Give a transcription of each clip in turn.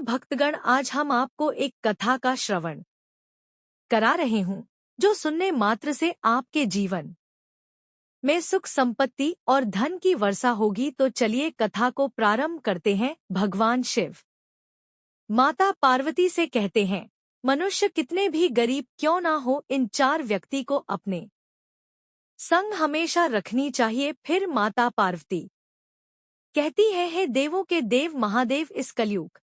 भक्तगण, आज हम आपको एक कथा का श्रवण करा रहे हूँ जो सुनने मात्र से आपके जीवन में सुख संपत्ति और धन की वर्षा होगी। तो चलिए कथा को प्रारंभ करते हैं। भगवान शिव माता पार्वती से कहते हैं, मनुष्य कितने भी गरीब क्यों ना हो, इन चार व्यक्ति को अपने संग हमेशा रखनी चाहिए। फिर माता पार्वती कहती है, हे देवों के देव महादेव, इस कलयुग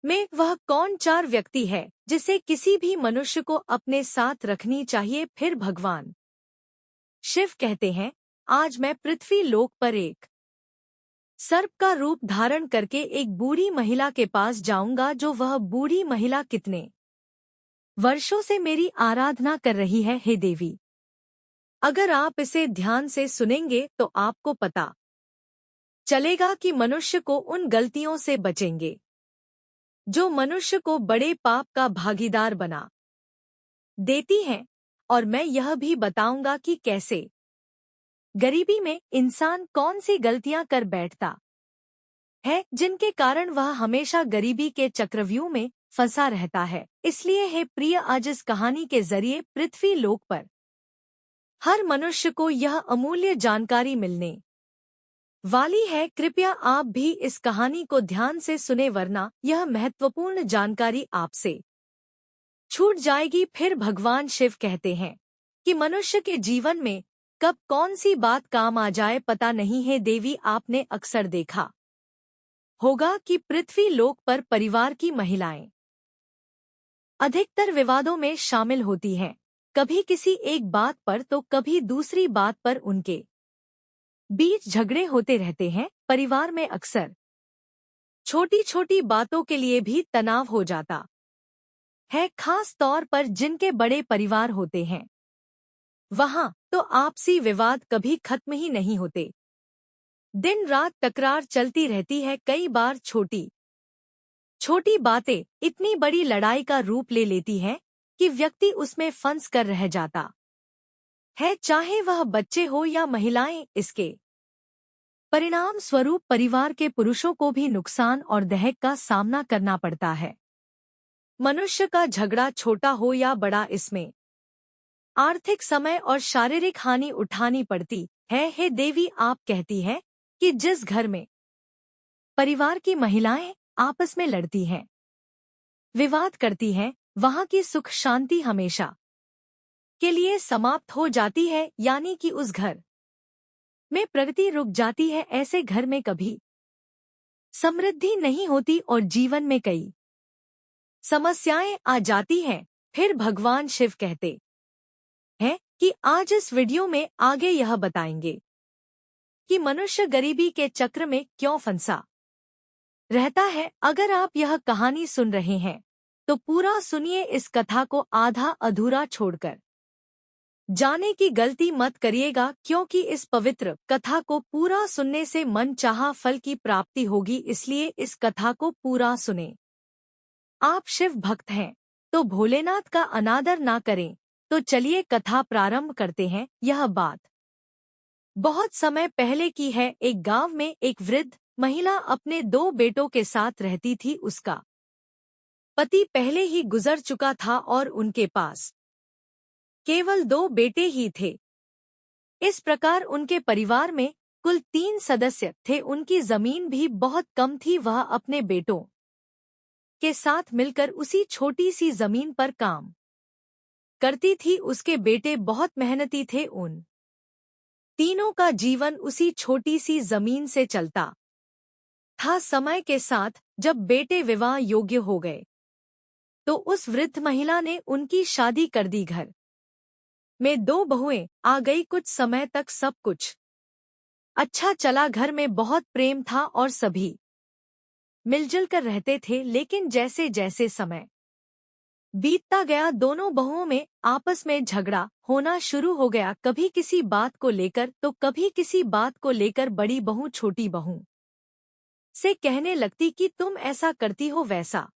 में वह कौन चार व्यक्ति है जिसे किसी भी मनुष्य को अपने साथ रखनी चाहिए। फिर भगवान शिव कहते हैं, आज मैं पृथ्वी लोक पर एक सर्प का रूप धारण करके एक बूढ़ी महिला के पास जाऊंगा। जो वह बूढ़ी महिला कितने वर्षों से मेरी आराधना कर रही है। हे देवी, अगर आप इसे ध्यान से सुनेंगे तो आपको पता चलेगा कि मनुष्य को उन गलतियों से बचेंगे जो मनुष्य को बड़े पाप का भागीदार बना देती हैं। और मैं यह भी बताऊंगा कि कैसे गरीबी में इंसान कौन सी गलतियां कर बैठता है जिनके कारण वह हमेशा गरीबी के चक्रव्यूह में फंसा रहता है। इसलिए हे प्रिय, आज इस कहानी के जरिए पृथ्वी लोक पर हर मनुष्य को यह अमूल्य जानकारी मिलने वाली है। कृपया आप भी इस कहानी को ध्यान से सुने, वरना यह महत्वपूर्ण जानकारी आपसे छूट जाएगी। फिर भगवान शिव कहते हैं कि मनुष्य के जीवन में कब कौन सी बात काम आ जाए पता नहीं है। देवी, आपने अक्सर देखा होगा कि पृथ्वी लोक पर परिवार की महिलाएं अधिकतर विवादों में शामिल होती हैं। कभी किसी एक बात पर तो कभी दूसरी बात पर उनके बीच झगड़े होते रहते हैं। परिवार में अक्सर छोटी छोटी बातों के लिए भी तनाव हो जाता है, खास तौर पर जिनके बड़े परिवार होते हैं। वहां तो आपसी विवाद कभी खत्म ही नहीं होते, दिन रात तकरार चलती रहती है। कई बार छोटी छोटी बातें इतनी बड़ी लड़ाई का रूप ले लेती हैं कि व्यक्ति उसमें फंस कर रह जाता है, चाहे वह बच्चे हो या महिलाएं। इसके परिणाम स्वरूप परिवार के पुरुषों को भी नुकसान और दहेक का सामना करना पड़ता है। मनुष्य का झगड़ा छोटा हो या बड़ा, इसमें आर्थिक समय और शारीरिक हानि उठानी पड़ती है। हे देवी, आप कहती हैं कि जिस घर में परिवार की महिलाएं आपस में लड़ती हैं, विवाद करती हैं, वहां की सुख शांति हमेशा के लिए समाप्त हो जाती है, यानी कि उस घर में प्रगति रुक जाती है। ऐसे घर में कभी समृद्धि नहीं होती और जीवन में कई समस्याएं आ जाती हैं। फिर भगवान शिव कहते हैं कि आज इस वीडियो में आगे यह बताएंगे कि मनुष्य गरीबी के चक्र में क्यों फंसा रहता है। अगर आप यह कहानी सुन रहे हैं तो पूरा सुनिए, इस कथा को आधा अधूरा छोड़कर जाने की गलती मत करिएगा, क्योंकि इस पवित्र कथा को पूरा सुनने से मनचाहा फल की प्राप्ति होगी। इसलिए इस कथा को पूरा सुने। आप शिव भक्त हैं तो भोलेनाथ का अनादर ना करें। तो चलिए कथा प्रारंभ करते हैं। यह बात बहुत समय पहले की है। एक गांव में एक वृद्ध महिला अपने दो बेटों के साथ रहती थी। उसका पति पहले ही गुजर चुका था और उनके पास केवल दो बेटे ही थे। इस प्रकार उनके परिवार में कुल 3 सदस्य थे। उनकी जमीन भी बहुत कम थी। वह अपने बेटों के साथ मिलकर उसी छोटी सी जमीन पर काम करती थी। उसके बेटे बहुत मेहनती थे। उन तीनों का जीवन उसी छोटी सी जमीन से चलता था। समय के साथ जब बेटे विवाह योग्य हो गए तो उस वृद्ध महिला ने उनकी शादी कर दी। घर में 2 बहुएं आ गई। कुछ समय तक सब कुछ अच्छा चला। घर में बहुत प्रेम था और सभी मिलजुल कर रहते थे। लेकिन जैसे जैसे समय बीतता गया, दोनों बहुओं में आपस में झगड़ा होना शुरू हो गया। कभी किसी बात को लेकर तो कभी किसी बात को लेकर। बड़ी बहू छोटी बहू से कहने लगती कि तुम ऐसा करती हो, वैसा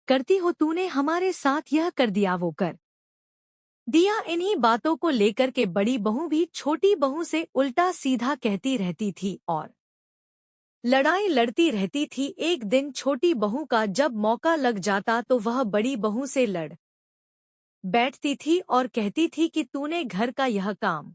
करती हो, तूने हमारे साथ यह कर दिया, वो कर दिया। इन्हीं बातों को लेकर के बड़ी बहू भी छोटी बहू से उल्टा सीधा कहती रहती थी और लड़ाई लड़ती रहती थी। एक दिन छोटी बहू का जब मौका लग जाता तो वह बड़ी बहू से लड़ बैठती थी और कहती थी कि तूने घर का यह काम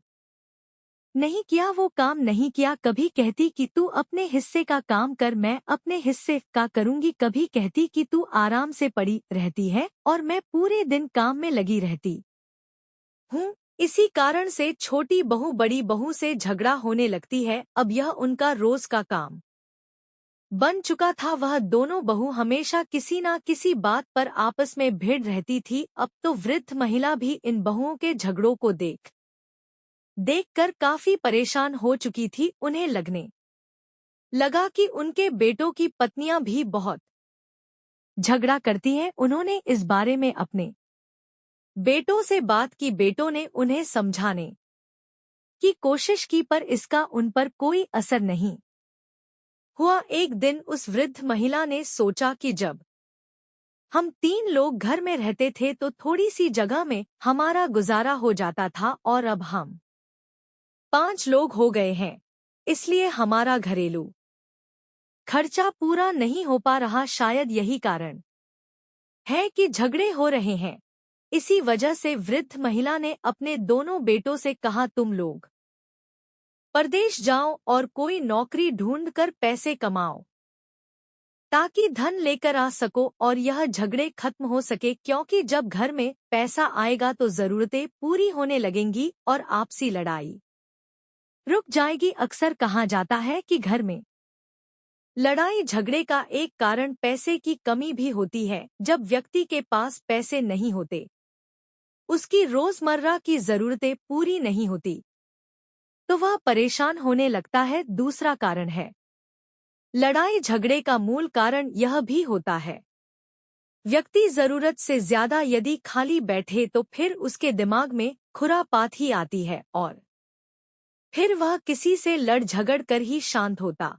नहीं किया, वो काम नहीं किया। कभी कहती कि तू अपने हिस्से का काम कर, मैं अपने हिस्से का करूंगी। कभी कहती कि तू आराम से पड़ी रहती है और मैं पूरे दिन काम में लगी रहती हूँ। इसी कारण से छोटी बहू बड़ी बहू से झगड़ा होने लगती है। अब यह उनका रोज का काम बन चुका था। वह दोनों बहू हमेशा किसी न किसी बात पर आपस में भिड़ रहती थी। अब तो वृद्ध महिला भी इन बहुओं के झगड़ों को देखकर काफी परेशान हो चुकी थी। उन्हें लगने लगा कि उनके बेटों की पत्नियां भी बहुत झगड़ा करती हैं। उन्होंने इस बारे में अपने बेटों से बात की। बेटों ने उन्हें समझाने की कोशिश की पर इसका उन पर कोई असर नहीं हुआ। एक दिन उस वृद्ध महिला ने सोचा कि जब हम 3 लोग घर में रहते थे तो थोड़ी सी जगह में हमारा गुजारा हो जाता था और अब हम 5 लोग हो गए हैं, इसलिए हमारा घरेलू खर्चा पूरा नहीं हो पा रहा। शायद यही कारण है कि झगड़े हो रहे हैं। इसी वजह से वृद्ध महिला ने अपने दोनों बेटों से कहा, तुम लोग परदेश जाओ और कोई नौकरी ढूंढकर पैसे कमाओ ताकि धन लेकर आ सको और यह झगड़े खत्म हो सके। क्योंकि जब घर में पैसा आएगा तो जरूरतें पूरी होने लगेंगी और आपसी लड़ाई रुक जाएगी। अक्सर कहा जाता है कि घर में लड़ाई झगड़े का एक कारण पैसे की कमी भी होती है। जब व्यक्ति के पास पैसे नहीं होते, उसकी रोजमर्रा की जरूरतें पूरी नहीं होती, तो वह परेशान होने लगता है। दूसरा कारण है लड़ाई झगड़े का मूल कारण यह भी होता है व्यक्ति जरूरत से ज्यादा यदि खाली बैठे तो फिर उसके दिमाग में खुरापात ही आती है और फिर वह किसी से लड़ झगड़ कर ही शांत होता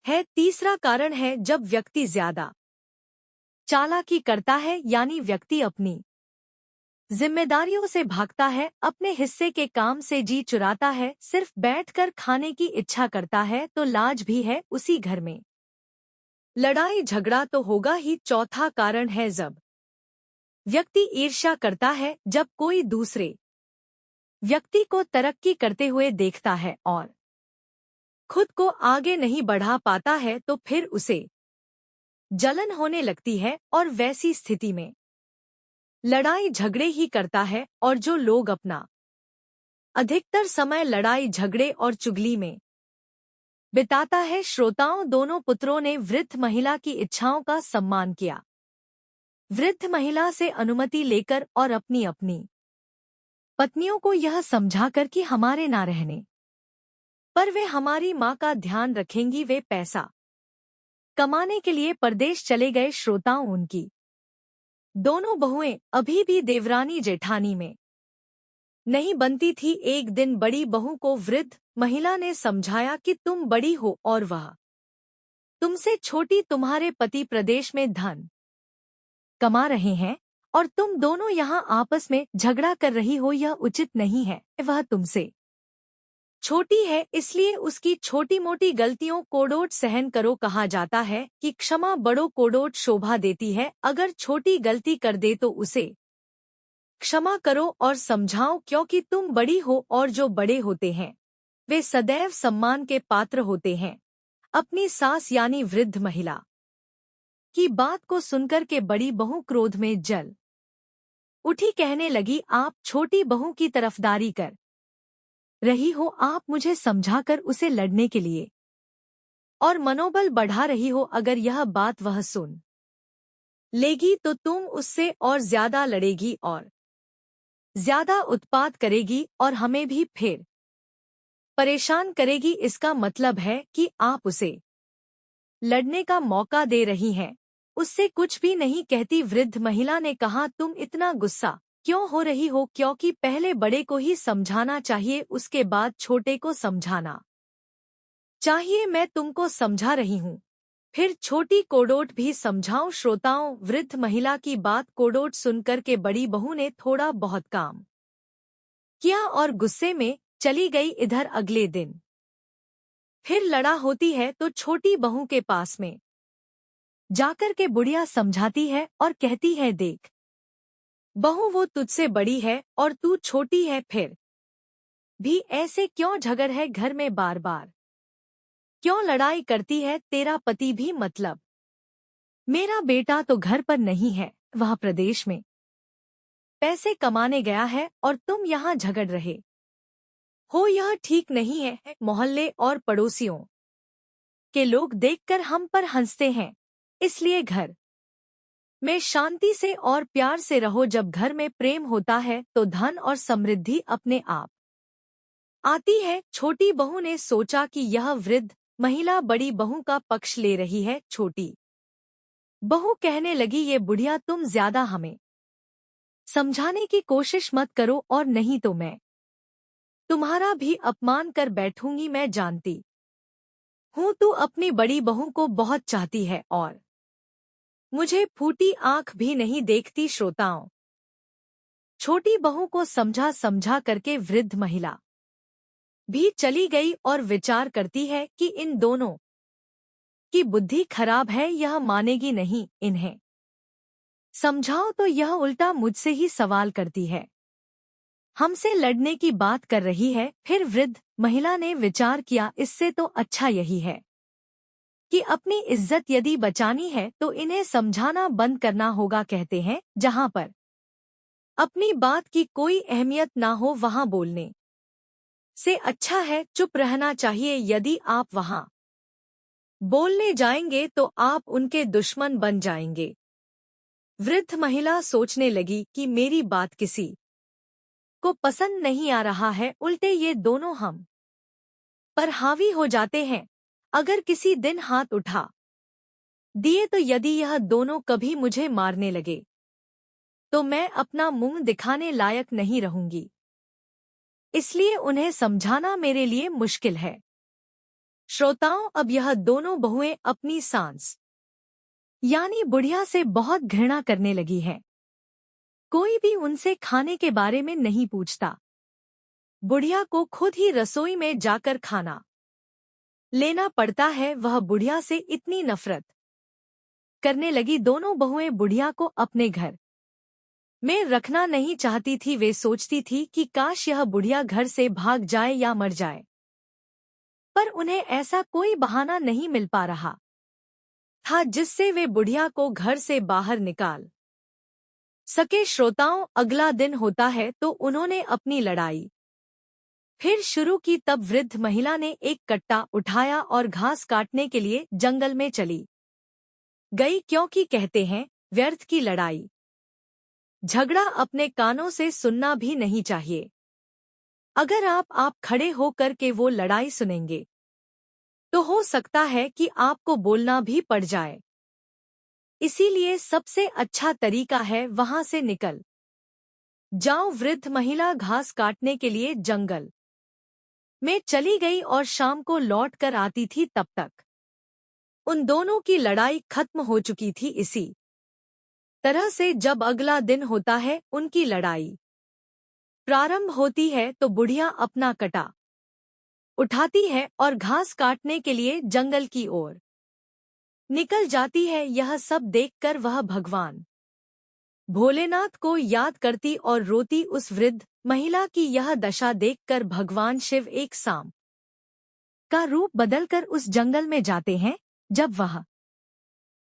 है। तीसरा कारण है जब व्यक्ति ज्यादा चालाकी करता है, यानी व्यक्ति अपनी जिम्मेदारियों से भागता है, अपने हिस्से के काम से जी चुराता है, सिर्फ बैठकर खाने की इच्छा करता है तो लाज भी है उसी घर में लड़ाई झगड़ा तो होगा ही। चौथा कारण है जब व्यक्ति ईर्ष्या करता है, जब कोई दूसरे व्यक्ति को तरक्की करते हुए देखता है और खुद को आगे नहीं बढ़ा पाता है तो फिर उसे जलन होने लगती है और वैसी स्थिति में लड़ाई झगड़े ही करता है। और जो लोग अपना अधिकतर समय लड़ाई झगड़े और चुगली में बिताता है। श्रोताओं, दोनों पुत्रों ने वृद्ध महिला की इच्छाओं का सम्मान किया। वृद्ध महिला से अनुमति लेकर और अपनी अपनी पत्नियों को यह समझाकर कि हमारे ना रहने पर वे हमारी माँ का ध्यान रखेंगी, वे पैसा कमाने के लिए परदेश चले गए। श्रोताओं, उनकी दोनों बहुएं अभी भी देवरानी जेठानी में नहीं बनती थी। एक दिन बड़ी बहू को वृद्ध महिला ने समझाया कि तुम बड़ी हो और वह तुमसे छोटी, तुम्हारे पति प्रदेश में धन कमा रहे हैं और तुम दोनों यहाँ आपस में झगड़ा कर रही हो, यह उचित नहीं है। वह तुमसे छोटी है, इसलिए उसकी छोटी मोटी गलतियों को कोड़ोट सहन करो। कहा जाता है कि क्षमा बड़ों कोड़ोट शोभा देती है। अगर छोटी गलती कर दे तो उसे क्षमा करो और समझाओ, क्योंकि तुम बड़ी हो और जो बड़े होते हैं वे सदैव सम्मान के पात्र होते हैं। अपनी सास यानी वृद्ध महिला की बात को सुनकर के बड़ी बहू क्रोध में जल उठी, कहने लगी, आप छोटी बहू की तरफदारी कर रही हो, आप मुझे समझाकर उसे लड़ने के लिए और मनोबल बढ़ा रही हो। अगर यह बात वह सुन लेगी तो तुम उससे और ज्यादा लड़ेगी और ज्यादा उत्पात करेगी और हमें भी फिर परेशान करेगी। इसका मतलब है कि आप उसे लड़ने का मौका दे रही हैं, उससे कुछ भी नहीं कहती। वृद्ध महिला ने कहा, तुम इतना गुस्सा क्यों हो रही हो? क्योंकि पहले बड़े को ही समझाना चाहिए, उसके बाद छोटे को समझाना चाहिए। मैं तुमको समझा रही हूँ, फिर छोटी कोड़ोट भी समझाऊं। श्रोताओं, वृद्ध महिला की बात कोड़ोट सुनकर के बड़ी बहू ने थोड़ा बहुत काम किया और गुस्से में चली गई। इधर अगले दिन फिर लड़ा होती है तो छोटी बहू के पास में जाकर के बुढ़िया समझाती है और कहती है, देख बहू, वो तुझसे बड़ी है और तू छोटी है, फिर भी ऐसे क्यों झगड़ है घर में बार बार, क्यों लड़ाई करती है तेरा पति भी, मतलब मेरा बेटा तो घर पर नहीं है, वह प्रदेश में पैसे कमाने गया है और तुम यहाँ झगड़ रहे हो, यह ठीक नहीं है। मोहल्ले और पड़ोसियों के लोग देखकर हम पर हंसते हैं, इसलिए घर में शांति से और प्यार से रहो। जब घर में प्रेम होता है तो धन और समृद्धि अपने आप आती है। छोटी बहू ने सोचा कि यह वृद्ध महिला बड़ी बहू का पक्ष ले रही है। छोटी बहू कहने लगी, ये बुढ़िया, तुम ज्यादा हमें समझाने की कोशिश मत करो और नहीं तो मैं तुम्हारा भी अपमान कर बैठूंगी। मैं जानती हूँ तू अपनी बड़ी बहू को बहुत चाहती है और मुझे फूटी आंख भी नहीं देखती। श्रोताओं, छोटी बहू को समझा समझा करके वृद्ध महिला भी चली गई और विचार करती है कि इन दोनों की बुद्धि खराब है, यह मानेगी नहीं, इन्हें समझाओ तो यह उल्टा मुझसे ही सवाल करती है, हमसे लड़ने की बात कर रही है। फिर वृद्ध महिला ने विचार किया, इससे तो अच्छा यही है कि अपनी इज्जत यदि बचानी है तो इन्हें समझाना बंद करना होगा। कहते हैं, जहां पर अपनी बात की कोई अहमियत ना हो वहां बोलने से अच्छा है चुप रहना चाहिए। यदि आप वहां बोलने जाएंगे तो आप उनके दुश्मन बन जाएंगे। वृद्ध महिला सोचने लगी कि मेरी बात किसी को पसंद नहीं आ रहा है, उल्टे ये दोनों हम पर हावी हो जाते हैं। अगर किसी दिन हाथ उठा दिए तो यदि यह दोनों कभी मुझे मारने लगे तो मैं अपना मुंह दिखाने लायक नहीं रहूंगी, इसलिए उन्हें समझाना मेरे लिए मुश्किल है। श्रोताओं, अब यह दोनों बहुएं अपनी सांस यानी बुढ़िया से बहुत घृणा करने लगी हैं। कोई भी उनसे खाने के बारे में नहीं पूछता। बुढ़िया को खुद ही रसोई में जाकर खाना लेना पड़ता है। वह बुढ़िया से इतनी नफरत करने लगी। दोनों बहुएं बुढ़िया को अपने घर में रखना नहीं चाहती थी। वे सोचती थी कि काश यह बुढ़िया घर से भाग जाए या मर जाए, पर उन्हें ऐसा कोई बहाना नहीं मिल पा रहा था जिससे वे बुढ़िया को घर से बाहर निकाल सके। श्रोताओं, अगला दिन होता है तो उन्होंने अपनी लड़ाई फिर शुरू की। तब वृद्ध महिला ने एक कट्टा उठाया और घास काटने के लिए जंगल में चली गई, क्योंकि कहते हैं, व्यर्थ की लड़ाई झगड़ा अपने कानों से सुनना भी नहीं चाहिए। अगर आप खड़े होकर के वो लड़ाई सुनेंगे तो हो सकता है कि आपको बोलना भी पड़ जाए। इसीलिए सबसे अच्छा तरीका है वहां से निकल जाओ। वृद्ध महिला घास काटने के लिए जंगल में चली गई और शाम को लौट कर आती थी। तब तक उन दोनों की लड़ाई खत्म हो चुकी थी। इसी तरह से जब अगला दिन होता है, उनकी लड़ाई प्रारंभ होती है तो बुढ़िया अपना कटा उठाती है और घास काटने के लिए जंगल की ओर निकल जाती है। यह सब देखकर वह भगवान भोलेनाथ को याद करती और रोती। उस वृद्ध महिला की यह दशा देखकर भगवान शिव एक सांप का रूप बदलकर उस जंगल में जाते हैं। जब वह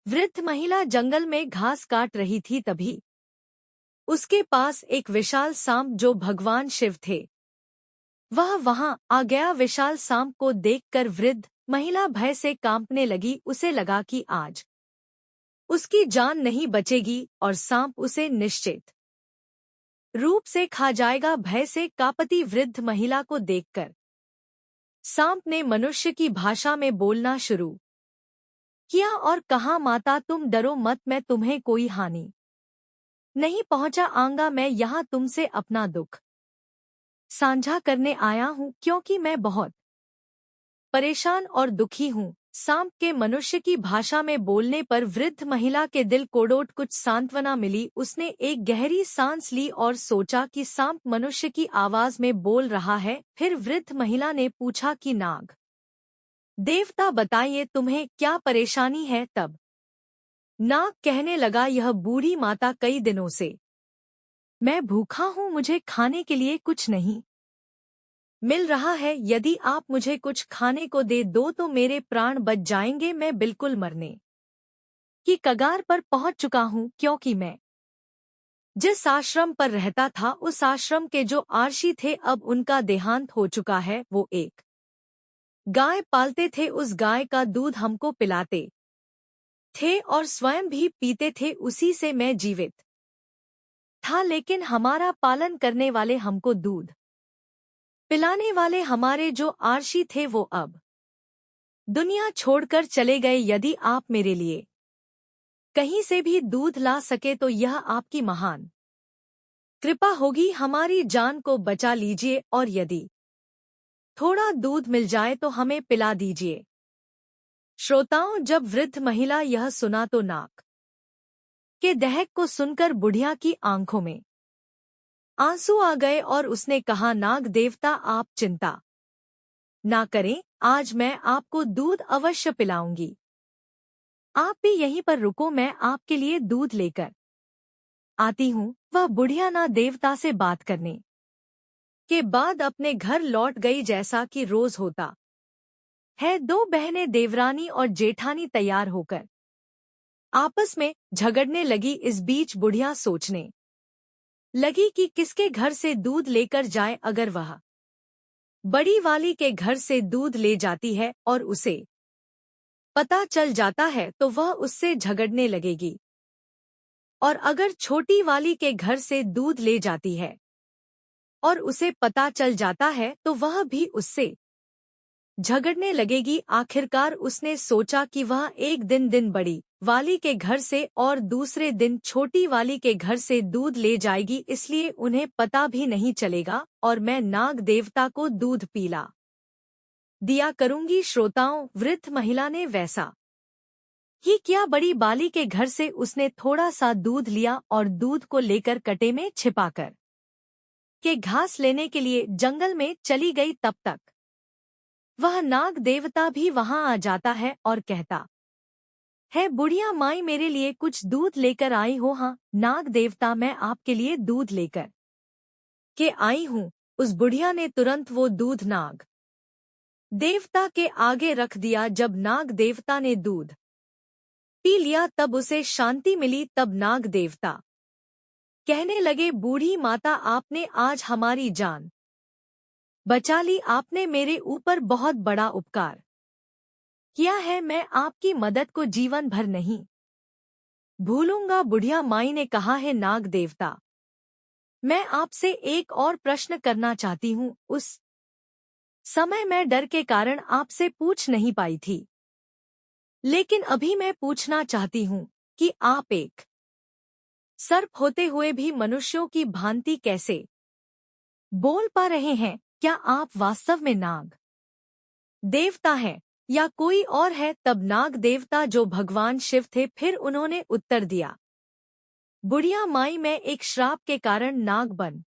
वृद्ध महिला जंगल में घास काट रही थी, तभी उसके पास एक विशाल सांप, जो भगवान शिव थे, वह वहां आ गया। विशाल सांप को देखकर वृद्ध महिला भय से कांपने लगी। उसे लगा कि आज उसकी जान नहीं बचेगी और सांप उसे निश्चित रूप से खा जाएगा। भय से कांपती वृद्ध महिला को देखकर सांप ने मनुष्य की भाषा में बोलना शुरू किया और कहा, माता तुम डरो मत, मैं तुम्हें कोई हानि नहीं पहुंचा आऊंगा। मैं यहाँ तुमसे अपना दुख साझा करने आया हूँ, क्योंकि मैं बहुत परेशान और दुखी हूँ। सांप के मनुष्य की भाषा में बोलने पर वृद्ध महिला के दिल को डोट कुछ सांत्वना मिली। उसने एक गहरी सांस ली और सोचा कि सांप मनुष्य की आवाज में बोल रहा है। फिर वृद्ध महिला ने पूछा कि नाग देवता बताइए तुम्हें क्या परेशानी है। तब नाग कहने लगा, यह बूढ़ी माता कई दिनों से मैं भूखा हूँ, मुझे खाने के लिए कुछ नहीं मिल रहा है। यदि आप मुझे कुछ खाने को दे दो तो मेरे प्राण बच जाएंगे। मैं बिल्कुल मरने की कगार पर पहुंच चुका हूँ, क्योंकि मैं जिस आश्रम पर रहता था उस आश्रम के जो आर्षी थे अब उनका देहांत हो चुका है। वो एक गाय पालते थे, उस गाय का दूध हमको पिलाते थे और स्वयं भी पीते थे, उसी से मैं जीवित था। लेकिन हमारा पालन करने वाले, हमको दूध पिलाने वाले हमारे जो आर्षी थे वो अब दुनिया छोड़कर चले गए। यदि आप मेरे लिए कहीं से भी दूध ला सके तो यह आपकी महान कृपा होगी। हमारी जान को बचा लीजिए और यदि थोड़ा दूध मिल जाए तो हमें पिला दीजिए। श्रोताओं, जब वृद्ध महिला यह सुना तो नाक के दहक को सुनकर बुढ़िया की आंखों में आंसू आ गए और उसने कहा, नाग देवता आप चिंता ना करें, आज मैं आपको दूध अवश्य पिलाऊंगी। आप भी यहीं पर रुको, मैं आपके लिए दूध लेकर आती हूँ। वह बुढ़िया ना देवता से बात करने के बाद अपने घर लौट गई। जैसा कि रोज होता है, दो बहनें देवरानी और जेठानी तैयार होकर आपस में झगड़ने लगी। इस बीच बुढ़िया सोचने लगी कि किसके घर से दूध लेकर जाए। अगर वह बड़ी वाली के घर से दूध ले जाती है और उसे पता चल जाता है तो वह उससे झगड़ने लगेगी, और अगर छोटी वाली के घर से दूध ले जाती है और उसे पता चल जाता है तो वह भी उससे झगड़ने लगेगी। आखिरकार उसने सोचा कि वह एक दिन बड़ी वाली के घर से और दूसरे दिन छोटी वाली के घर से दूध ले जाएगी, इसलिए उन्हें पता भी नहीं चलेगा और मैं नाग देवता को दूध पिला दिया करूंगी। श्रोताओं, वृद्ध महिला ने वैसा ही किया। बड़ी बाली के घर से उसने थोड़ा सा दूध लिया और दूध को लेकर कटे में छिपाकर के घास लेने के लिए जंगल में चली गई। तब तक वह नाग देवता भी वहां आ जाता है और कहता है, बुढ़िया माई मेरे लिए कुछ दूध लेकर आई हो। हाँ नाग देवता, मैं आपके लिए दूध लेकर के आई हूँ। उस बुढ़िया ने तुरंत वो दूध नाग देवता के आगे रख दिया। जब नाग देवता ने दूध पी लिया तब उसे शांति मिली। तब नाग देवता कहने लगे, बूढ़ी माता आपने आज हमारी जान बचा ली, आपने मेरे ऊपर बहुत बड़ा उपकार किया है। मैं आपकी मदद को जीवन भर नहीं भूलूंगा। बुढ़िया माई ने कहा, है नाग देवता, मैं आपसे एक और प्रश्न करना चाहती हूँ। उस समय मैं डर के कारण आपसे पूछ नहीं पाई थी, लेकिन अभी मैं पूछना चाहती हूँ कि आप एक सर्प होते हुए भी मनुष्यों की भांति कैसे बोल पा रहे हैं? क्या आप वास्तव में नाग देवता हैं या कोई और है? तब नाग देवता जो भगवान शिव थे, फिर उन्होंने उत्तर दिया, बुढ़िया माई, मैं एक श्राप के कारण नाग बन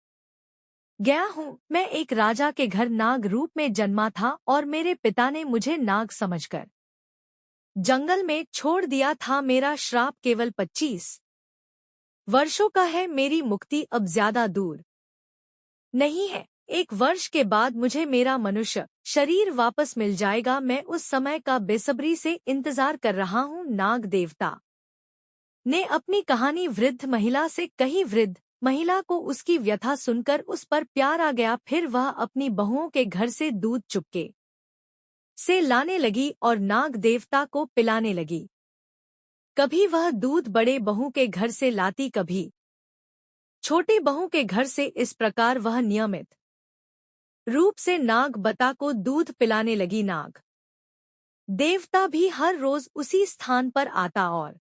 गया हूँ। मैं एक राजा के घर नाग रूप में जन्मा था और मेरे पिता ने मुझे नाग समझकर जंगल में छोड़ दिया था। मेरा श्राप केवल 25 वर्षों का है। मेरी मुक्ति अब ज्यादा दूर नहीं है। 1 वर्ष के बाद मुझे मेरा मनुष्य शरीर वापस मिल जाएगा। मैं उस समय का बेसब्री से इंतजार कर रहा हूँ। नाग देवता ने अपनी कहानी वृद्ध महिला से कही। वृद्ध महिला को उसकी व्यथा सुनकर उस पर प्यार आ गया। फिर वह अपनी बहुओं के घर से दूध चुपके से लाने लगी और नाग देवता को पिलाने लगी। कभी वह दूध बड़े बहू के घर से लाती, कभी छोटे बहू के घर से। इस प्रकार वह नियमित रूप से नाग बता को दूध पिलाने लगी। नाग देवता भी हर रोज उसी स्थान पर आता और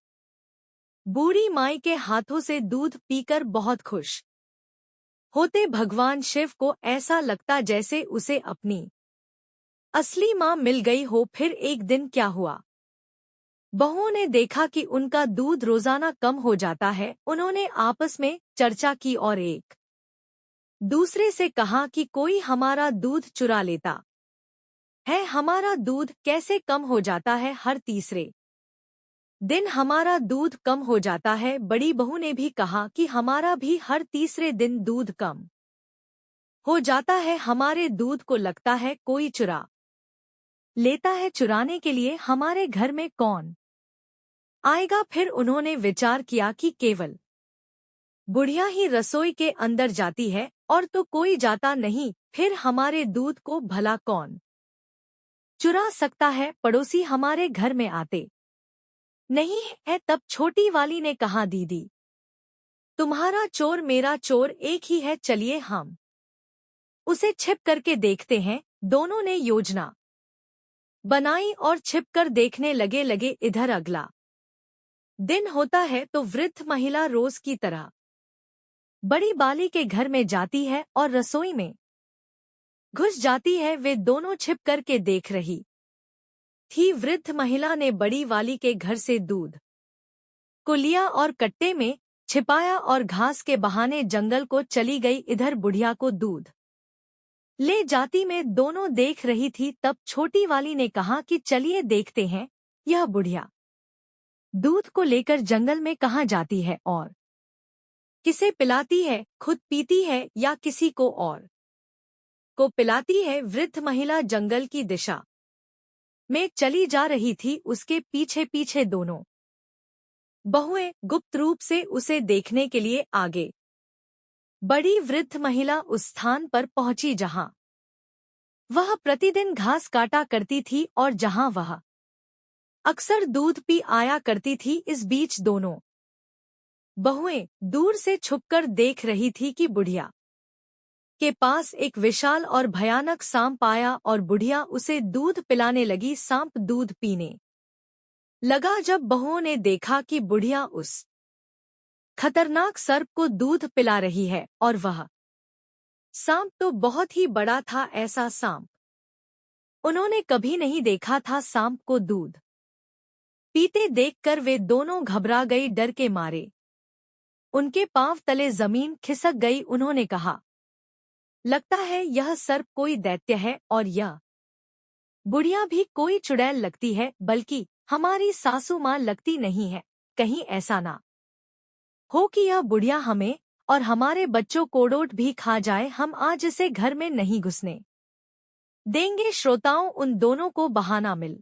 बूढ़ी माई के हाथों से दूध पीकर बहुत खुश होते। भगवान शिव को ऐसा लगता जैसे उसे अपनी असली माँ मिल गई हो। फिर एक दिन क्या हुआ, बहुओं ने देखा कि उनका दूध रोजाना कम हो जाता है। उन्होंने आपस में चर्चा की और एक दूसरे से कहा कि कोई हमारा दूध चुरा लेता है हमारा दूध कैसे कम हो जाता है हर तीसरे दिन हमारा दूध कम हो जाता है। बड़ी बहू ने भी कहा कि हमारा भी हर तीसरे दिन दूध कम हो जाता है। हमारे दूध को लगता है कोई चुरा लेता है। चुराने के लिए हमारे घर में कौन आएगा? फिर उन्होंने विचार किया कि केवल बुढ़िया ही रसोई के अंदर जाती है और तो कोई जाता नहीं। फिर हमारे दूध को भला कौन चुरा सकता है? पड़ोसी हमारे घर में आते नहीं है। तब छोटी वाली ने कहा, दीदी तुम्हारा चोर मेरा चोर एक ही है, चलिए हम उसे छिप करके देखते हैं। दोनों ने योजना बनाई और छिप कर देखने लगे। इधर अगला दिन होता है तो वृद्ध महिला रोज की तरह बड़ी बाली के घर में जाती है और रसोई में घुस जाती है। वे दोनों छिप करके देख रही थी। वृद्ध महिला ने बड़ी वाली के घर से दूध को लिया और कट्टे में छिपाया और घास के बहाने जंगल को चली गई। इधर बुढ़िया को दूध ले जाती में दोनों देख रही थी। तब छोटी वाली ने कहा कि चलिए देखते हैं यह बुढ़िया दूध को लेकर जंगल में कहाँ जाती है और किसे पिलाती है, खुद पीती है या किसी को और को पिलाती है। वृद्ध महिला जंगल की दिशा में चली जा रही थी। उसके पीछे पीछे दोनों बहुएं गुप्त रूप से उसे देखने के लिए आगे बड़ी। वृद्ध महिला उस स्थान पर पहुंची जहां वह प्रतिदिन घास काटा करती थी और जहां वह अक्सर दूध पी आया करती थी। इस बीच दोनों बहुएं दूर से छुपकर देख रही थी कि बुढ़िया के पास एक विशाल और भयानक सांप आया और बुढ़िया उसे दूध पिलाने लगी। सांप दूध पीने लगा। जब बहुओं ने देखा कि बुढ़िया उस खतरनाक सर्प को दूध पिला रही है और वह सांप तो बहुत ही बड़ा था, ऐसा सांप उन्होंने कभी नहीं देखा था। सांप को दूध पीते देखकर वे दोनों घबरा गई। डर के मारे उनके पांव तले जमीन खिसक गई। उन्होंने कहा, लगता है यह सर्प कोई दैत्य है और यह बुढ़िया भी कोई चुड़ैल लगती है, बल्कि हमारी सासू माँ लगती नहीं है। कहीं ऐसा ना हो कि यह बुढ़िया हमें और हमारे बच्चों को डोट भी खा जाए। हम आज इसे घर में नहीं घुसने देंगे। श्रोताओं, उन दोनों को बहाना मिल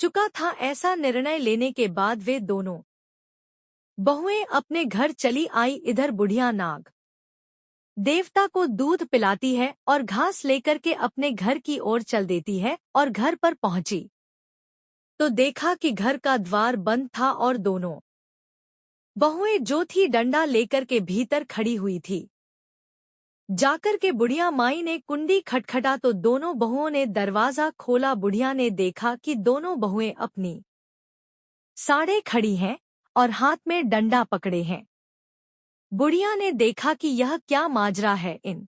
चुका था। ऐसा निर्णय लेने के बाद वे दोनों बहुएं अपने घर चली आई। इधर बुढ़िया नाग देवता को दूध पिलाती है और घास लेकर के अपने घर की ओर चल देती है और घर पर पहुंची तो देखा कि घर का द्वार बंद था और दोनों बहुएं जो थी डंडा लेकर के भीतर खड़ी हुई थी। जाकर के बुढ़िया माई ने कुंडी खटखटा तो दोनों बहुओं ने दरवाजा खोला। बुढ़िया ने देखा कि दोनों बहुएं अपनी साड़े खड़ी हैं और हाथ में डंडा पकड़े हैं। बुढ़िया ने देखा कि यह क्या माजरा है, इन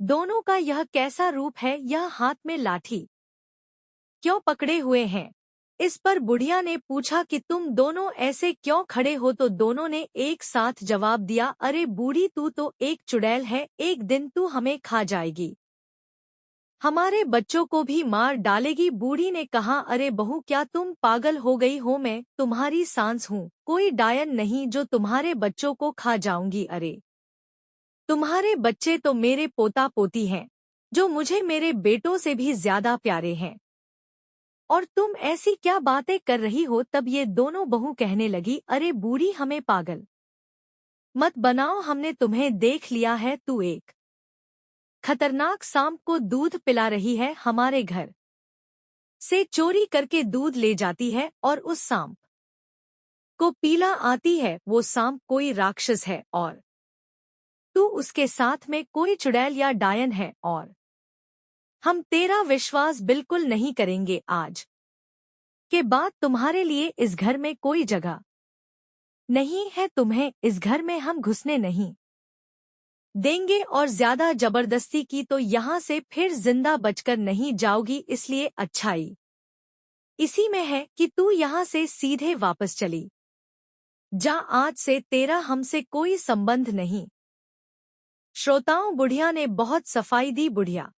दोनों का यह कैसा रूप है, यह हाथ में लाठी क्यों पकड़े हुए हैं। इस पर बुढ़िया ने पूछा कि तुम दोनों ऐसे क्यों खड़े हो? तो दोनों ने एक साथ जवाब दिया, अरे बूढ़ी तू तो एक चुड़ैल है, एक दिन तू हमें खा जाएगी, हमारे बच्चों को भी मार डालेगी। बूढ़ी ने कहा, अरे बहू क्या तुम पागल हो गई हो? मैं तुम्हारी सांस हूँ, कोई डायन नहीं जो तुम्हारे बच्चों को खा जाऊंगी। अरे तुम्हारे बच्चे तो मेरे पोता पोती हैं, जो मुझे मेरे बेटों से भी ज्यादा प्यारे हैं, और तुम ऐसी क्या बातें कर रही हो? तब ये दोनों बहू कहने लगी, अरे बूढ़ी हमें पागल मत बनाओ, हमने तुम्हें देख लिया है, तू एक खतरनाक सांप को दूध पिला रही है, हमारे घर से चोरी करके दूध ले जाती है और उस सांप को पीला आती है। वो सांप कोई राक्षस है और तू उसके साथ में कोई चुड़ैल या डायन है और हम तेरा विश्वास बिल्कुल नहीं करेंगे। आज के बाद तुम्हारे लिए इस घर में कोई जगह नहीं है, तुम्हें इस घर में हम घुसने नहीं देंगे और ज्यादा जबरदस्ती की तो यहाँ से फिर जिंदा बचकर नहीं जाओगी। इसलिए अच्छाई इसी में है कि तू यहाँ से सीधे वापस चली जा, आज से तेरा हमसे कोई संबंध नहीं। श्रोताओं, बुढ़िया ने बहुत सफाई दी। बुढ़िया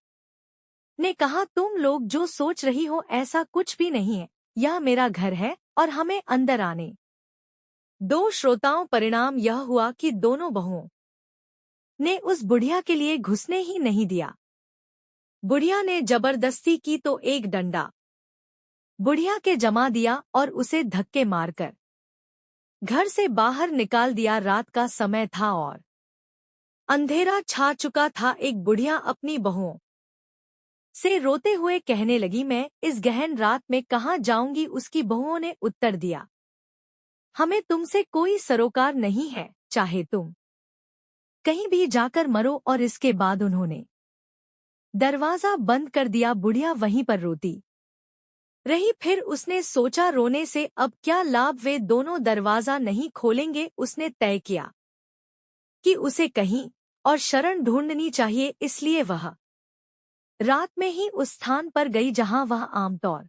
ने कहा, तुम लोग जो सोच रही हो ऐसा कुछ भी नहीं है, यह मेरा घर है और हमें अंदर आने दो। श्रोताओं, परिणाम यह हुआ कि दोनों बहुओं ने उस बुढ़िया के लिए घुसने ही नहीं दिया। बुढ़िया ने जबरदस्ती की तो एक डंडा बुढ़िया के जमा दिया और उसे धक्के मारकर घर से बाहर निकाल दिया। रात का समय था और अंधेरा छा चुका था। एक बुढ़िया अपनी बहुओं से रोते हुए कहने लगी, मैं इस गहन रात में कहाँ जाऊंगी। उसकी बहुओं ने उत्तर दिया, हमें तुमसे कोई सरोकार नहीं है, चाहे तुम कहीं भी जाकर मरो। और इसके बाद उन्होंने दरवाजा बंद कर दिया। बुढ़िया वहीं पर रोती रही। फिर उसने सोचा, रोने से अब क्या लाभ, वे दोनों दरवाजा नहीं खोलेंगे। उसने तय किया कि उसे कहीं और शरण ढूंढनी चाहिए, इसलिए वह रात में ही उस स्थान पर गई जहां वह आमतौर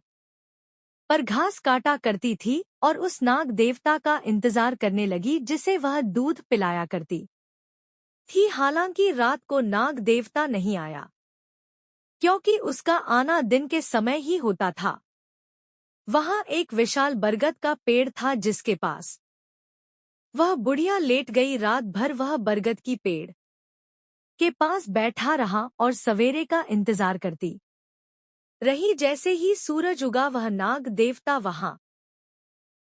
पर घास काटा करती थी और उस नाग देवता का इंतजार करने लगी जिसे वह दूध पिलाया करती थी। हालांकि रात को नाग देवता नहीं आया, क्योंकि उसका आना दिन के समय ही होता था। वहां एक विशाल बरगद का पेड़ था जिसके पास वह बुढ़िया लेट गई। रात भर वह बरगद की पेड़ के पास बैठा रहा और सवेरे का इंतजार करती रही। जैसे ही सूरज उगा वह नाग देवता वहां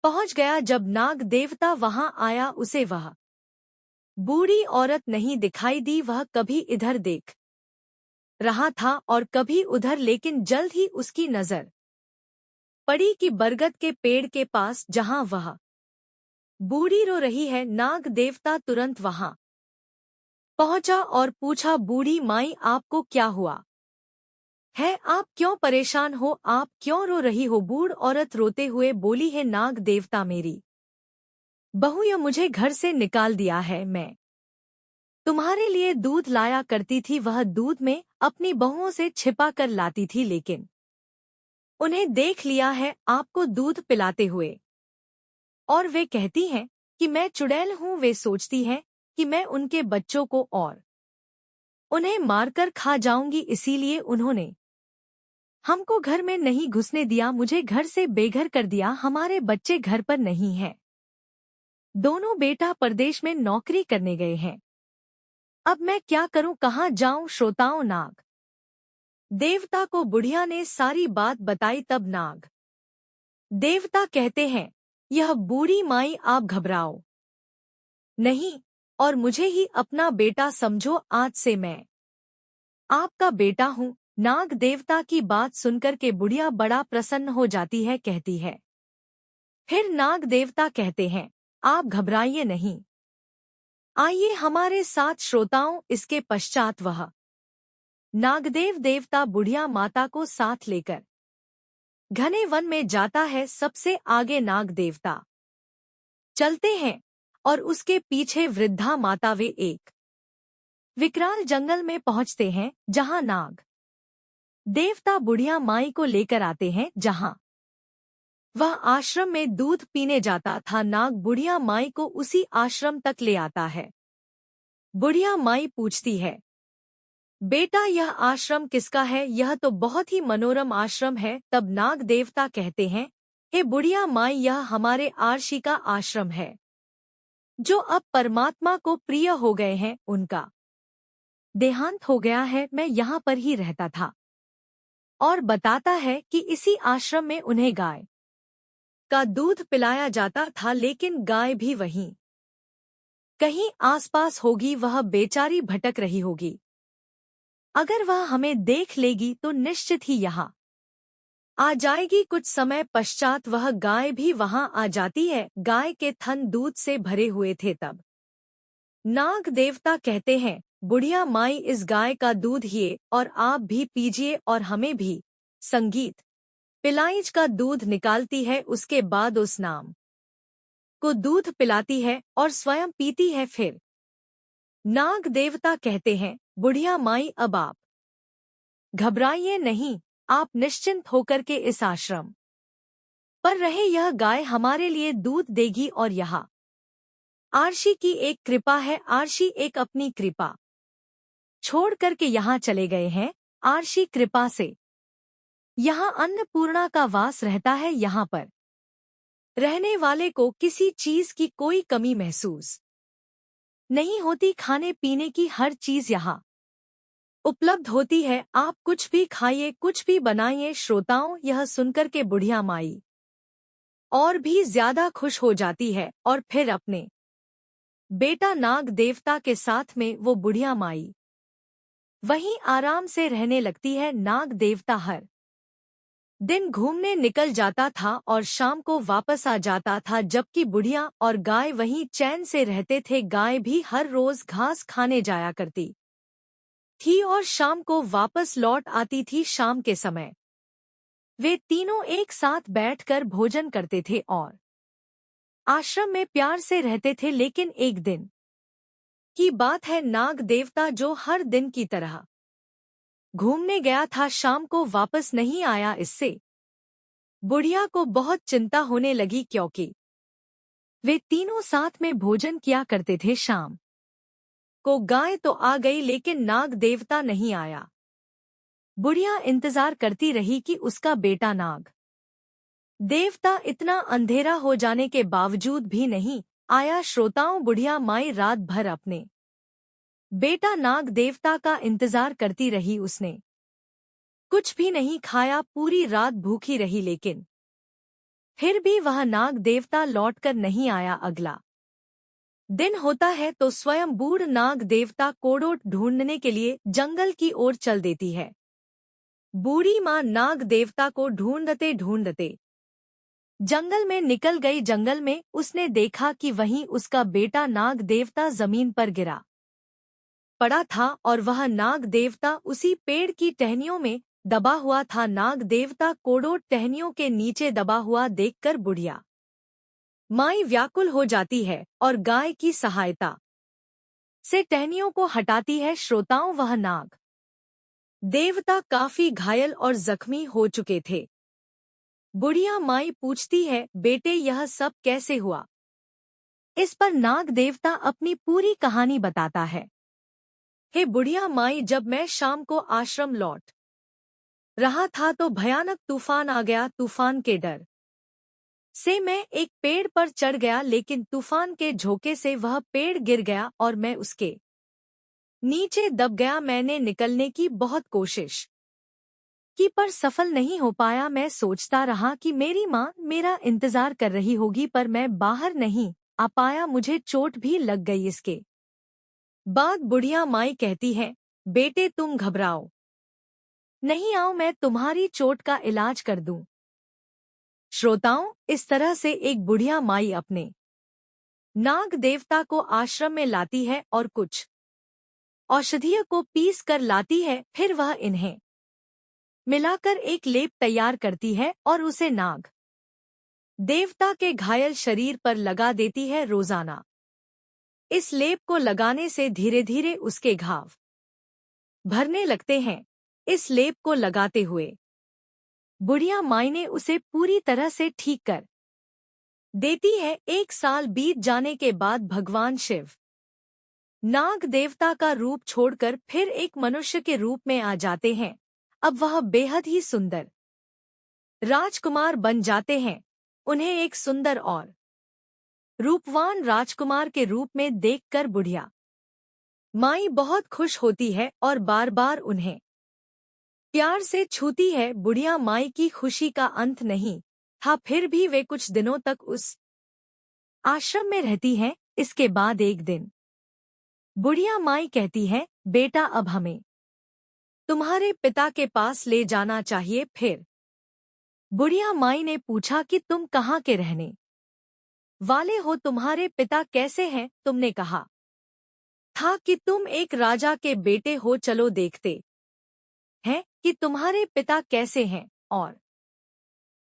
पहुंच गया। जब नाग देवता वहां आया उसे वह बूढ़ी औरत नहीं दिखाई दी। वह कभी इधर देख रहा था और कभी उधर, लेकिन जल्द ही उसकी नजर पड़ी कि बरगद के पेड़ के पास जहां वह बूढ़ी रो रही है। नाग देवता तुरंत वहां पहुंचा और पूछा, बूढ़ी माई, आपको क्या हुआ है? आप क्यों परेशान हो? आप क्यों रो रही हो? बूढ़ औरत रोते हुए बोली है, नाग देवता, मेरी बहू या मुझे घर से निकाल दिया है। मैं तुम्हारे लिए दूध लाया करती थी। वह दूध में अपनी बहुओं से छिपा कर लाती थी, लेकिन उन्हें देख लिया है आपको दूध पिलाते हुए, और वे कहती हैं कि मैं चुड़ैल हूँ। वे सोचती हैं कि मैं उनके बच्चों को और उन्हें मारकर खा जाऊंगी, इसीलिए उन्होंने हमको घर में नहीं घुसने दिया, मुझे घर से बेघर कर दिया। हमारे बच्चे घर पर नहीं हैं, दोनों बेटा परदेश में नौकरी करने गए हैं। अब मैं क्या करूं, कहाँ जाऊं? श्रोताओं, नाग देवता को बुढ़िया ने सारी बात बताई। तब नाग देवता कहते हैं, यह बूढ़ी माई, आप घबराओ नहीं और मुझे ही अपना बेटा समझो। आज से मैं आपका बेटा हूँ। नाग देवता की बात सुनकर के बुढ़िया बड़ा प्रसन्न हो जाती है। कहती है, फिर नाग देवता कहते हैं, आप घबराइए नहीं, आइए हमारे साथ। श्रोताओं, इसके पश्चात वह नागदेव देवता बुढ़िया माता को साथ लेकर घने वन में जाता है। सबसे आगे नाग देवता चलते हैं और उसके पीछे वृद्धा माता। वे एक विकराल जंगल में पहुंचते हैं जहां नाग देवता बुढ़िया माई को लेकर आते हैं, जहां वह आश्रम में दूध पीने जाता था। नाग बुढ़िया माई को उसी आश्रम तक ले आता है। बुढ़िया माई पूछती है, बेटा, यह आश्रम किसका है? यह तो बहुत ही मनोरम आश्रम है। तब नाग देवता कहते हैं, हे बुढ़िया माई, यह हमारे आर्षी का आश्रम है, जो अब परमात्मा को प्रिय हो गए हैं। उनका देहांत हो गया है, मैं यहाँ पर ही रहता था। और बताता है कि इसी आश्रम में उन्हें गाय का दूध पिलाया जाता था, लेकिन गाय भी वहीं कहीं आसपास होगी। वह बेचारी भटक रही होगी। अगर वह हमें देख लेगी तो निश्चित ही यहाँ आ जाएगी। कुछ समय पश्चात वह गाय भी वहां आ जाती है। गाय के थन दूध से भरे हुए थे। तब नाग देवता कहते हैं, बुढ़िया माई, इस गाय का दूध ही और आप भी पीजिए और हमें भी। संगीत पिलाइज का दूध निकालती है, उसके बाद उस नाम को दूध पिलाती है और स्वयं पीती है। फिर नाग देवता कहते हैं, बुढ़िया माई, अब आप घबराइए नहीं, आप निश्चिंत होकर के इस आश्रम पर रहे। यह गाय हमारे लिए दूध देगी और यहाँ आर्षी की एक कृपा है। आर्षी एक अपनी कृपा छोड़ करके यहाँ चले गए हैं आरशी कृपा से यहाँ अन्नपूर्णा का वास रहता है। यहाँ पर रहने वाले को किसी चीज की कोई कमी महसूस नहीं होती। खाने पीने की हर चीज यहाँ उपलब्ध होती है। आप कुछ भी खाइए, कुछ भी बनाइए। श्रोताओं, यह सुनकर के बुढ़िया माई और भी ज्यादा खुश हो जाती है और फिर अपने बेटा नाग देवता के साथ में वो बुढ़िया माई वहीं आराम से रहने लगती है। नाग देवता हर दिन घूमने निकल जाता था और शाम को वापस आ जाता था, जबकि बुढ़िया और गाय वहीं चैन से रहते थे। गाय भी हर रोज घास खाने जाया करती थी और शाम को वापस लौट आती थी। शाम के समय वे तीनों एक साथ बैठकर भोजन करते थे और आश्रम में प्यार से रहते थे। लेकिन एक दिन की बात है, नाग देवता जो हर दिन की तरह घूमने गया था, शाम को वापस नहीं आया। इससे बुढ़िया को बहुत चिंता होने लगी, क्योंकि वे तीनों साथ में भोजन किया करते थे। शाम को गाय तो आ गई, लेकिन नाग देवता नहीं आया। बुढ़िया इंतजार करती रही कि उसका बेटा नाग देवता इतना अंधेरा हो जाने के बावजूद भी नहीं आया। श्रोताओं, बुढ़िया माई रात भर अपने बेटा नाग देवता का इंतजार करती रही। उसने कुछ भी नहीं खाया, पूरी रात भूखी रही, लेकिन फिर भी वह नाग देवता लौटकर नहीं आया। अगला दिन होता है तो स्वयं बूढ़ नाग देवता कोड़ोट ढूंढने के लिए जंगल की ओर चल देती है। बूढ़ी माँ नाग देवता को ढूंढते ढूंढते जंगल में निकल गई। जंगल में उसने देखा कि वहीं उसका बेटा नाग देवता जमीन पर गिरा पड़ा था और वह नाग देवता उसी पेड़ की टहनियों में दबा हुआ था। नाग देवता कोड़ोट टहनियों के नीचे दबा हुआ देखकर बुढ़िया माई व्याकुल हो जाती है और गाय की सहायता से टहनियों को हटाती है। श्रोताओं, वह नाग देवता काफी घायल और जख्मी हो चुके थे। बुढ़िया माई पूछती है, बेटे यह सब कैसे हुआ? इस पर नाग देवता अपनी पूरी कहानी बताता है। हे बुढ़िया माई, जब मैं शाम को आश्रम लौट रहा था तो भयानक तूफान आ गया। तूफान के डर से मैं एक पेड़ पर चढ़ गया, लेकिन तूफान के झोंके से वह पेड़ गिर गया और मैं उसके नीचे दब गया। मैंने निकलने की बहुत कोशिश की पर सफल नहीं हो पाया। मैं सोचता रहा कि मेरी माँ मेरा इंतजार कर रही होगी, पर मैं बाहर नहीं आ पाया। मुझे चोट भी लग गई। इसके बाद बुढ़िया माई कहती है, बेटे तुम घबराओ नहीं, आओ मैं तुम्हारी चोट का इलाज कर दूं। श्रोताओं, इस तरह से एक बुढ़िया माई अपने नाग देवता को आश्रम में लाती है और कुछ औषधियों को पीस कर लाती है। फिर वह इन्हें मिलाकर एक लेप तैयार करती है और उसे नाग देवता के घायल शरीर पर लगा देती है। रोजाना इस लेप को लगाने से धीरे धीरे उसके घाव भरने लगते हैं। इस लेप को लगाते हुए बुढ़िया माई ने उसे पूरी तरह से ठीक कर देती है। 1 साल बीत जाने के बाद भगवान शिव नाग देवता का रूप छोड़कर फिर एक मनुष्य के रूप में आ जाते हैं। अब वह बेहद ही सुंदर राजकुमार बन जाते हैं। उन्हें एक सुंदर और रूपवान राजकुमार के रूप में देखकर बुढ़िया माई बहुत खुश होती है और बार बार उन्हें प्यार से छूती है। बुढ़िया माई की खुशी का अंत नहीं था। फिर भी वे कुछ दिनों तक उस आश्रम में रहती हैं। इसके बाद एक दिन बुढ़िया माई कहती है, बेटा अब हमें तुम्हारे पिता के पास ले जाना चाहिए। फिर बुढ़िया माई ने पूछा कि तुम कहाँ के रहने वाले हो? तुम्हारे पिता कैसे हैं? तुमने कहा था कि तुम एक राजा के बेटे हो। चलो देखते हैं कि तुम्हारे पिता कैसे हैं और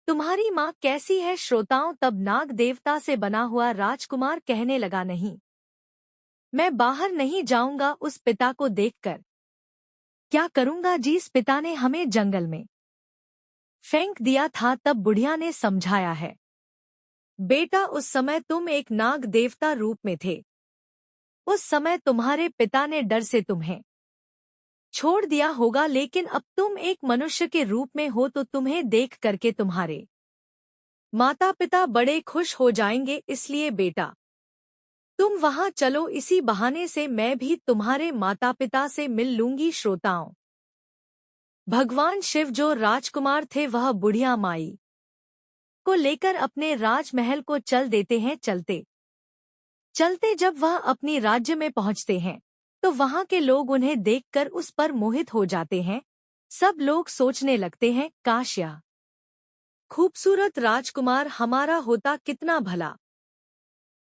तुम्हारी माँ कैसी है। श्रोताओं, तब नाग देवता से बना हुआ राजकुमार कहने लगा, नहीं, मैं बाहर नहीं जाऊंगा। उस पिता को देखकर क्या करूंगा? जिस पिता ने हमें जंगल में फेंक दिया था। तब बुढ़िया ने समझाया है, बेटा उस समय तुम एक नाग देवता रूप में थे। उस समय तुम्हारे पिता ने डर से तुम्हें छोड़ दिया होगा, लेकिन अब तुम एक मनुष्य के रूप में हो तो तुम्हें देख करके तुम्हारे माता पिता बड़े खुश हो जाएंगे। इसलिए बेटा तुम वहां चलो, इसी बहाने से मैं भी तुम्हारे माता पिता से मिल लूंगी। श्रोताओं, भगवान शिव जो राजकुमार थे वह बुढ़िया माई को लेकर अपने राजमहल को चल देते हैं। चलते चलते जब वह अपनी राज्य में पहुंचते हैं तो वहां के लोग उन्हें देखकर उस पर मोहित हो जाते हैं। सब लोग सोचने लगते हैं, काश यह खूबसूरत राजकुमार हमारा होता, कितना भला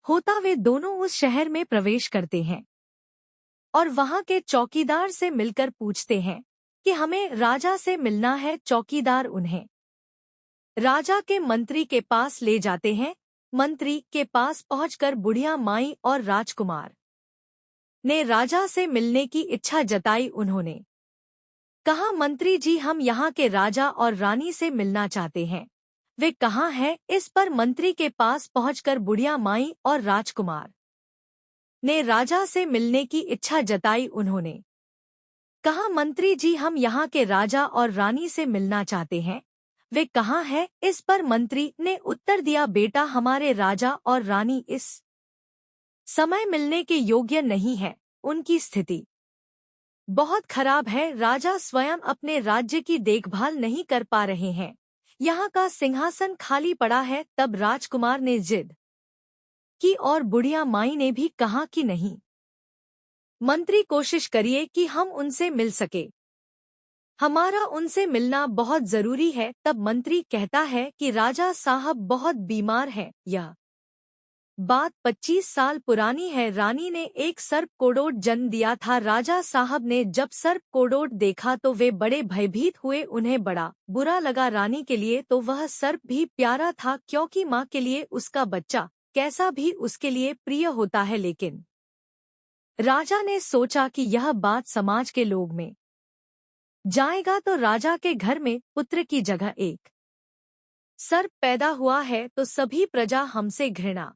होता। वे दोनों उस शहर में प्रवेश करते हैं और वहां के चौकीदार से मिलकर पूछते हैं कि हमें राजा से मिलना है। चौकीदार उन्हें राजा के मंत्री के पास ले जाते हैं। मंत्री के पास पहुंचकर बुढ़िया माई और राजकुमार ने राजा से मिलने की इच्छा जताई। उन्होंने कहा, मंत्री जी, हम यहाँ के राजा और रानी से मिलना चाहते हैं। वे कहाँ हैं? इस पर मंत्री के पास पहुंचकर बुढ़िया माई और राजकुमार ने राजा से मिलने की इच्छा जताई। उन्होंने कहा, मंत्री जी, हम यहाँ के राजा और रानी से मिलना चाहते हैं। वे कहाँ हैं? इस पर मंत्री ने उत्तर दिया, बेटा, हमारे राजा और रानी इस समय मिलने के योग्य नहीं है। उनकी स्थिति बहुत खराब है। राजा स्वयं अपने राज्य की देखभाल नहीं कर पा रहे हैं। यहाँ का सिंहासन खाली पड़ा है। तब राजकुमार ने जिद की और बुढ़िया माई ने भी कहा कि नहीं, मंत्री, कोशिश करिए कि हम उनसे मिल सके। हमारा उनसे मिलना बहुत जरूरी है। तब मंत्री कहता है कि राजा साहब बहुत बीमार हैं। यह बात 25 साल पुरानी है। रानी ने एक सर्प कोड़ोट जन्म दिया था। राजा साहब ने जब सर्प कोड़ोट देखा तो वे बड़े भयभीत हुए। उन्हें बड़ा बुरा लगा। रानी के लिए तो वह सर्प भी प्यारा था, क्योंकि माँ के लिए उसका बच्चा कैसा भी उसके लिए प्रिय होता है। लेकिन राजा ने सोचा कि यह बात समाज के लोग में जाएगा तो राजा के घर में पुत्र की जगह एक सर्प पैदा हुआ है तो सभी प्रजा हमसे घृणा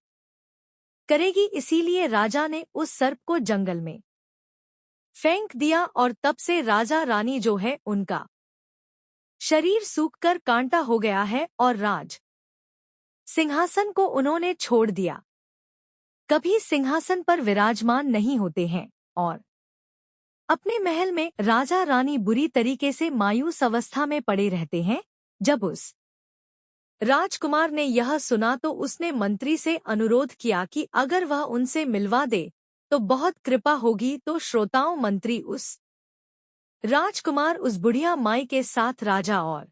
करेगी। इसीलिए राजा ने उस सर्प को जंगल में फेंक दिया और तब से राजा रानी जो है उनका शरीर सूखकर कांटा हो गया है और राज सिंहासन को उन्होंने छोड़ दिया। कभी सिंहासन पर विराजमान नहीं होते हैं और अपने महल में राजा रानी बुरी तरीके से मायूस अवस्था में पड़े रहते हैं। जब उस राजकुमार ने यह सुना तो उसने मंत्री से अनुरोध किया कि अगर वह उनसे मिलवा दे तो बहुत कृपा होगी। तो श्रोताओं, मंत्री उस राजकुमार उस बुढ़िया माई के साथ राजा और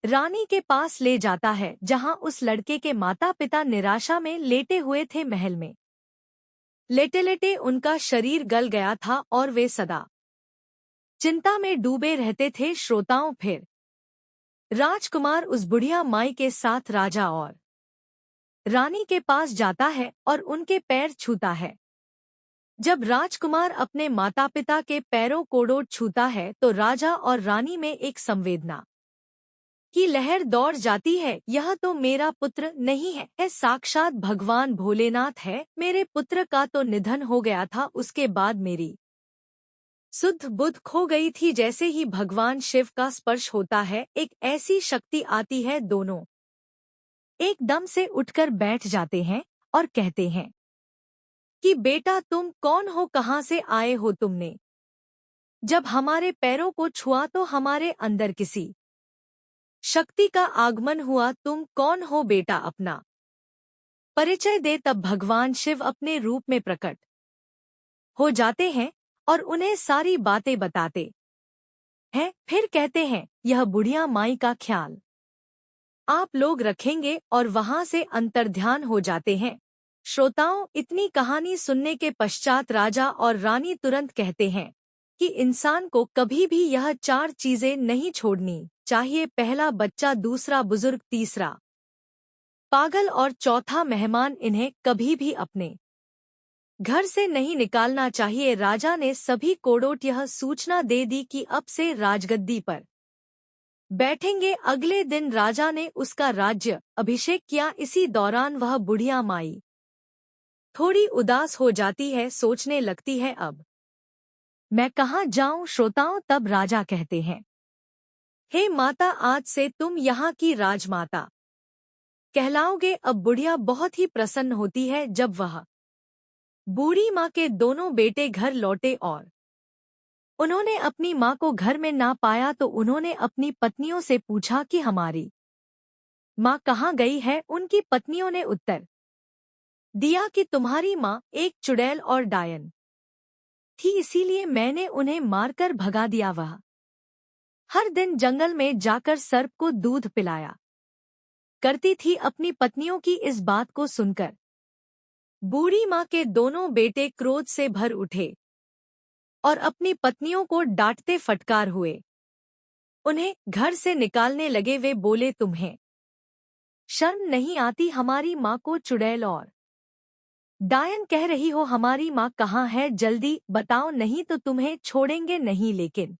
रानी के पास ले जाता है, जहां उस लड़के के माता पिता निराशा में लेटे हुए थे। महल में लेटे लेटे उनका शरीर गल गया था और वे सदा चिंता में डूबे रहते थे। श्रोताओं, फिर राजकुमार उस बुढ़िया माई के साथ राजा और रानी के पास जाता है और उनके पैर छूता है। जब राजकुमार अपने माता पिता के पैरों कोड़ोट छूता है तो राजा और रानी में एक संवेदना की लहर दौड़ जाती है। यह तो मेरा पुत्र नहीं है, साक्षात भगवान भोलेनाथ है। मेरे पुत्र का तो निधन हो गया था, उसके बाद मेरी शुद्ध बुद्ध खो गई थी। जैसे ही भगवान शिव का स्पर्श होता है, एक ऐसी शक्ति आती है। दोनों एकदम से उठकर बैठ जाते हैं और कहते हैं कि बेटा, तुम कौन हो? कहाँ से आए हो? तुमने जब हमारे पैरों को छुआ तो हमारे अंदर किसी शक्ति का आगमन हुआ। तुम कौन हो बेटा? अपना परिचय दे। तब भगवान शिव अपने रूप में प्रकट हो जाते हैं और उन्हें सारी बातें बताते हैं। फिर कहते हैं, यह बुढ़िया माई का ख्याल आप लोग रखेंगे, और वहां से अंतर्ध्यान हो जाते हैं। श्रोताओं, इतनी कहानी सुनने के पश्चात राजा और रानी तुरंत कहते हैं कि इंसान को कभी भी यह 4 चीजें नहीं छोड़नी चाहिए। पहला बच्चा, दूसरा बुजुर्ग, तीसरा पागल और चौथा मेहमान। इन्हें कभी भी अपने घर से नहीं निकालना चाहिए। राजा ने सभी कोड़ोट यह सूचना दे दी कि अब से राजगद्दी पर बैठेंगे। अगले दिन राजा ने उसका राज्य अभिषेक किया। इसी दौरान वह बुढ़िया माई थोड़ी उदास हो जाती है, सोचने लगती है अब मैं कहाँ जाऊं श्रोताओं। तब राजा कहते हैं, हे माता, आज से तुम यहाँ की राजमाता कहलाओगे। अब बुढ़िया बहुत ही प्रसन्न होती है जब वह बूढ़ी माँ के दोनों बेटे घर लौटे और उन्होंने अपनी माँ को घर में ना पाया तो उन्होंने अपनी पत्नियों से पूछा कि हमारी माँ कहाँ गई है। उनकी पत्नियों ने उत्तर दिया कि तुम्हारी माँ एक चुड़ैल और डायन थी, इसीलिए मैंने उन्हें मारकर भगा दिया। वह हर दिन जंगल में जाकर सर्प को दूध पिलाया करती थी। अपनी पत्नियों की इस बात को सुनकर बूढ़ी माँ के दोनों बेटे क्रोध से भर उठे और अपनी पत्नियों को डांटते फटकार हुए उन्हें घर से निकालने लगे। वे बोले, तुम्हें शर्म नहीं आती? हमारी माँ को चुड़ैल और डायन कह रही हो। हमारी माँ कहाँ है? जल्दी बताओ, नहीं तो तुम्हें छोड़ेंगे नहीं। लेकिन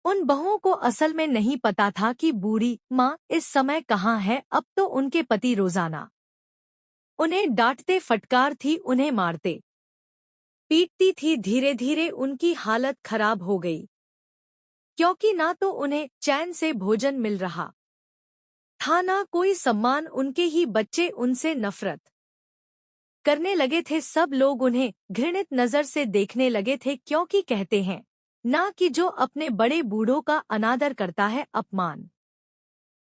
उन बहुओं को असल में नहीं पता था कि बूढ़ी माँ इस समय कहाँ है। अब तो उनके पति रोजाना उन्हें डांटते फटकारती, उन्हें मारते पीटती थी। धीरे धीरे उनकी हालत खराब हो गई, क्योंकि ना तो उन्हें चैन से भोजन मिल रहा था, ना कोई सम्मान। उनके ही बच्चे उनसे नफरत करने लगे थे। सब लोग उन्हें घृणित नजर से देखने लगे थे, क्योंकि कहते हैं ना कि जो अपने बड़े बूढ़ों का अनादर करता है, अपमान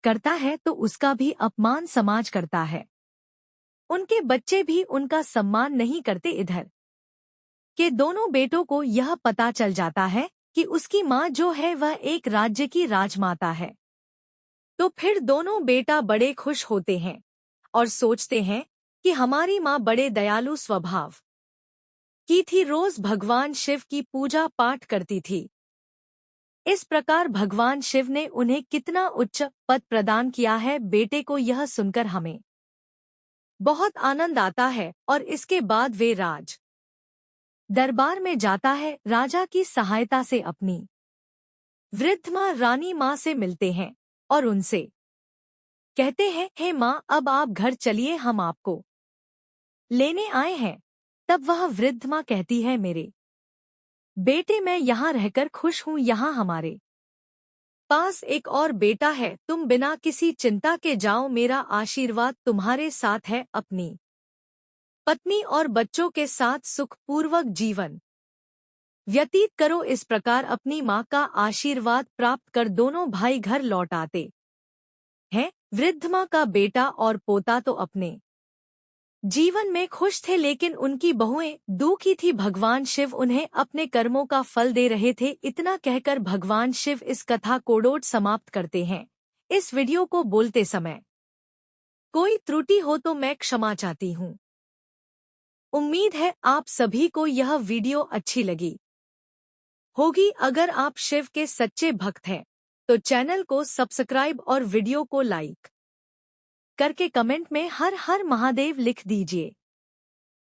करता है, तो उसका भी अपमान समाज करता है। उनके बच्चे भी उनका सम्मान नहीं करते। इधर के दोनों बेटों को यह पता चल जाता है कि उसकी माँ जो है वह एक राज्य की राजमाता है। तो फिर दोनों बेटा बड़े खुश होते हैं और सोचते हैं कि हमारी माँ बड़े दयालु स्वभाव की थी, रोज भगवान शिव की पूजा पाठ करती थी। इस प्रकार भगवान शिव ने उन्हें कितना उच्च पद प्रदान किया है। बेटे को यह सुनकर हमें बहुत आनंद आता है और इसके बाद वे राज दरबार में जाता है। राजा की सहायता से अपनी वृद्ध माँ रानी माँ से मिलते हैं और उनसे कहते हैं, हे माँ, अब आप घर चलिए, हम आपको लेने आए हैं। तब वह वृद्ध माँ कहती है, मेरे बेटे, मैं यहाँ रहकर खुश हूँ। यहाँ हमारे पास एक और बेटा है। तुम बिना किसी चिंता के जाओ, मेरा आशीर्वाद तुम्हारे साथ है। अपनी पत्नी और बच्चों के साथ सुखपूर्वक जीवन व्यतीत करो। इस प्रकार अपनी माँ का आशीर्वाद प्राप्त कर दोनों भाई घर लौट आते हैं। वृद्ध माँ का बेटा और पोता तो अपने जीवन में खुश थे, लेकिन उनकी बहुएं दुखी थी। भगवान शिव उन्हें अपने कर्मों का फल दे रहे थे। इतना कहकर भगवान शिव इस कथा को समाप्त करते हैं। इस वीडियो को बोलते समय कोई त्रुटि हो तो मैं क्षमा चाहती हूँ। उम्मीद है आप सभी को यह वीडियो अच्छी लगी होगी। अगर आप शिव के सच्चे भक्त हैं तो चैनल को सब्सक्राइब और वीडियो को लाइक करके कमेंट में हर हर महादेव लिख दीजिए।